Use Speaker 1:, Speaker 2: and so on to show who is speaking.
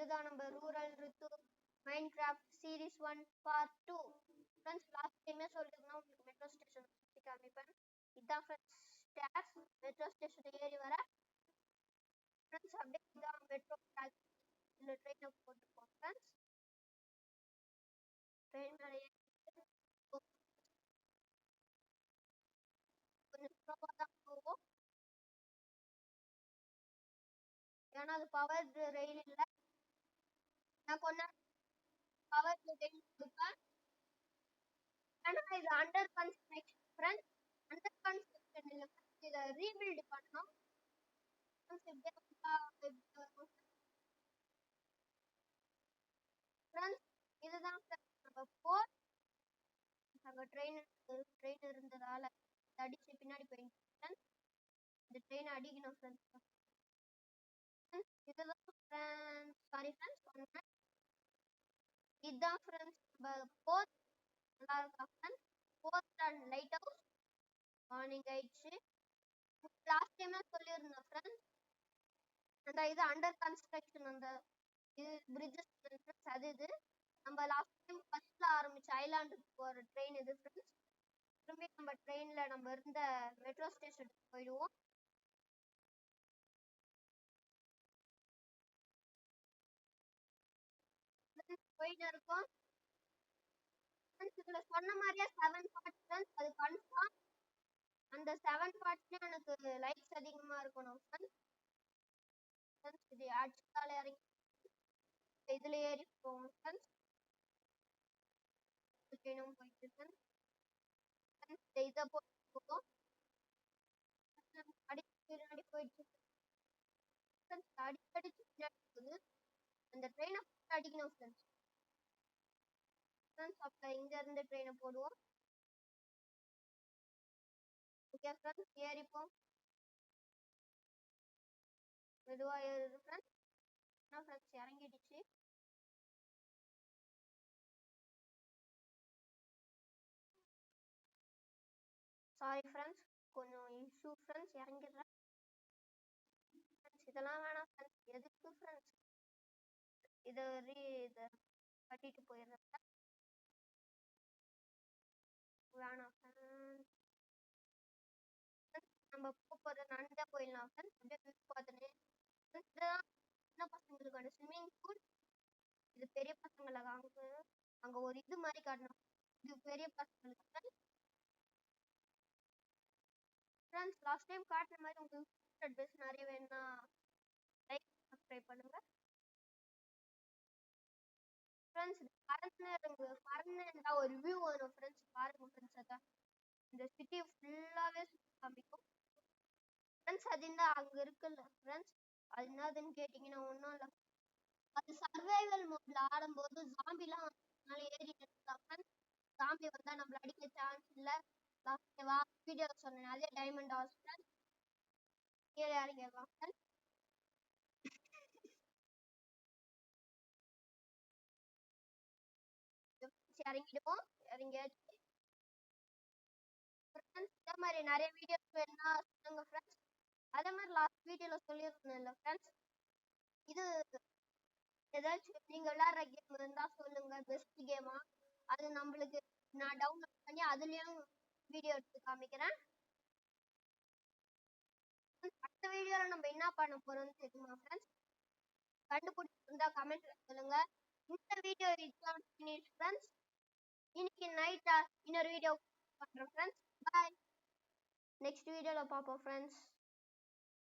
Speaker 1: இதுதான் நம்ம rural Rithu Minecraft series 1 part 2. Friends last டைமே சொல்லிருந்தோம் உங்களுக்கு மெட்ரோ ஸ்டேஷன் சுற்றி காமிப்பேன். இதான் ஃப்ரெண்ட்ஸ் ஸ்டேர்ஸ் மெட்ரோ ஸ்டேஷன் ஏறி வர. ஃப்ரெண்ட்ஸ் அப்படியே இதான் மெட்ரோ இந்த ட்ரெயினை போட்டுப்போம் ஃப்ரெண்ட்ஸ். ட்ரெயின் மேலே கொஞ்சம் ஸ்லோவாக தான் போவோம், ஏன்னா அது பவர் ரயில் இல்லை. நான் கொஞ்ச பவர் ரயில் கொடுப்பேன். ஆனா இது under construction friends. Under construction இல்லை, இதை ரீபில்ட் பண்ணணும். ஃப்ரெண்ட்ஸ் இதுதான் நம்ம போர். அங்கே ட்ரெயின் இருந்ததால அடிச்சு பின்னாடி போயிட்டு இந்த ட்ரெயின் அடிக்கணும் ஃப்ரெண்ட்ஸ். இதுதான் சாரி ஃப்ரெண்ட்ஸ் சொன்னேன். இதுதான் ஃப்ரெண்ட்ஸ் நம்ம போர். நல்லா இருக்கா ஃப்ரெண்ட்ஸ்? போர் அண்ட் லைட் ஹவுஸ் மார்னிங் ஆயிடுச்சு. லாஸ்ட் டைமே சொல்லியிருந்தேன் ஃப்ரெண்ட்ஸ், அந்த இது அண்டர் கன்ஸ்ட்ரக்ஷன் அந்த இது பிரிட்ஜஸ் ஃப்ரெண்ட்ஸ். அது இது நம்ம லாஸ்ட் டைம் ஃபர்ஸ்ட்ல ஆரம்பிச்ச ஐலாண்டுக்கு போகிற ட்ரெயின் இது ஃப்ரெண்ட்ஸ். திரும்பி நம்ம ட்ரெயின்ல நம்ம இருந்த மெட்ரோ ஸ்டேஷனுக்கு போயிடுவோம். போயிட்டு இருக்கோம். இதுல சொன்ன மாதிரியே 7 பார்ட்ஸ் ஃப்ரெண்ட்ஸ். அது கன்ஃபார்ம். அந்த 7 பார்ட்ஸ்லயும் எனக்கு லைக்ஸ் அதிகமா இருக்கணும் ஃப்ரெண்ட்ஸ். இது அடிச்சால இறங்கி இதுல ஏறி போவோம் ஃப்ரெண்ட்ஸ். ட்ரெயினும் போயிட்டு ஃப்ரெண்ட்ஸ். இதை போவோம் அடிக்கடி போயிட்டு அடிக்கடி போகுது. அந்த ட்ரெயினை அடிக்கணும் ஃப்ரெண்ட்ஸ். அப்ப இங்க இருந்து ட்ரெயினை போடுவோம். ஓகே ஃப்ரெண்ட்ஸ் ஏறிப்போம். மெதுவா ஏறுது ஃப்ரெண்ட்ஸ். என்ன ஃப்ரெண்ட்ஸ் இறங்கிடுச்சு. சாரி ஃப்ரெண்ட்ஸ், கொஞ்சம் இஷ்யூ ஃப்ரெண்ட்ஸ். இறங்கிடுறேன் ஃப்ரெண்ட்ஸ். இதெல்லாம் வேணாம் ஃப்ரெண்ட்ஸ். எதுக்கு ஃப்ரெண்ட்ஸ் இதை கட்டிட்டு போயிடுறேன். வேணாம் ஃப்ரெண்ட்ஸ். நம்ம போகிற நடந்தே போயிடலாம் ஃப்ரெண்ட்ஸ். அப்படியே பார்த்துட்டு இதுதான் சின்ன பசங்களுக்கான ஸ்விம்மிங் பூல். இது பெரிய பசங்களை அங்க ஒரு இது மாதிரி காட்டணும். இது பெரிய பசங்களுக்கு ஃப்ரெண்ட்ஸ். லாஸ்ட் டைம் காட்டின மாதிரி உங்களுக்கு அட்வைஸ் நிறைய வேணும்னா லைக் சப்ஸ்கிரைப் பண்ணுங்க ஃப்ரெண்ட்ஸ். பறந்து ஒரு வியூ வரும் ஃப்ரெண்ட்ஸ். பாருங்க ஃப்ரெண்ட்ஸ், அதான் இந்த சிட்டி ஃபுல்லாவே காமிக்கும் ஃப்ரெண்ட்ஸ். அது என்ன அங்க இருக்குல்ல ஃப்ரெண்ட்ஸ், அது என்னதுன்னு கேட்டீங்கன்னா ஒன்றும் இல்லை. அது சர்வைவல் மோட்ல ஆடும்போது ஜாம்பிலாம் அதனால ஏறி நிறுத்தலாம் ஃப்ரெண்ட்ஸ். ஜாம்பி வந்தா நம்மள அடிக்க சான்ஸ் இல்லை. வீடியோ சொன்னேன் அதே டைமண்ட் ஹவுஸ் ஃப்ரெண்ட்ஸ். கீழே இறங்கிடலாம் ஃப்ரெண்ட்ஸ். இறங்கிடுவோம். இறங்கியாச்சு ஃப்ரெண்ட்ஸ். இதே மாதிரி நிறைய வீடியோஸ் வேணும்னா சொல்லுங்க ஃப்ரெண்ட்ஸ். அதே மாதிரி லாஸ்ட் வீடியோல சொல்லியிருந்தேன்ல ஃப்ரெண்ட்ஸ், இது ஏதாச்சும் நீங்க விளையாடுற கேம் இருந்தா சொல்லுங்க, பெஸ்ட் கேமா. அது நம்மளுக்கு நான் டவுன்லோட் பண்ணி அதுலயும் வீடியோ எடுத்து காமிக்கிறேன். அடுத்த வீடியோல நம்ம என்ன பண்ண போறோம்னு தெரியுமா ஃப்ரெண்ட்ஸ்? கண்டுபிடிச்சிருந்தா கமெண்ட்ல சொல்லுங்க. இந்த வீடியோ இதுதான் ஃபினிஷ் ஃப்ரெண்ட்ஸ். இன்னைக்கு நைட் இன்னொரு வீடியோ பண்றோம் ஃப்ரெண்ட்ஸ். பாய். நெக்ஸ்ட் வீடியோல பார்ப்போம் ஃப்ரெண்ட்ஸ்.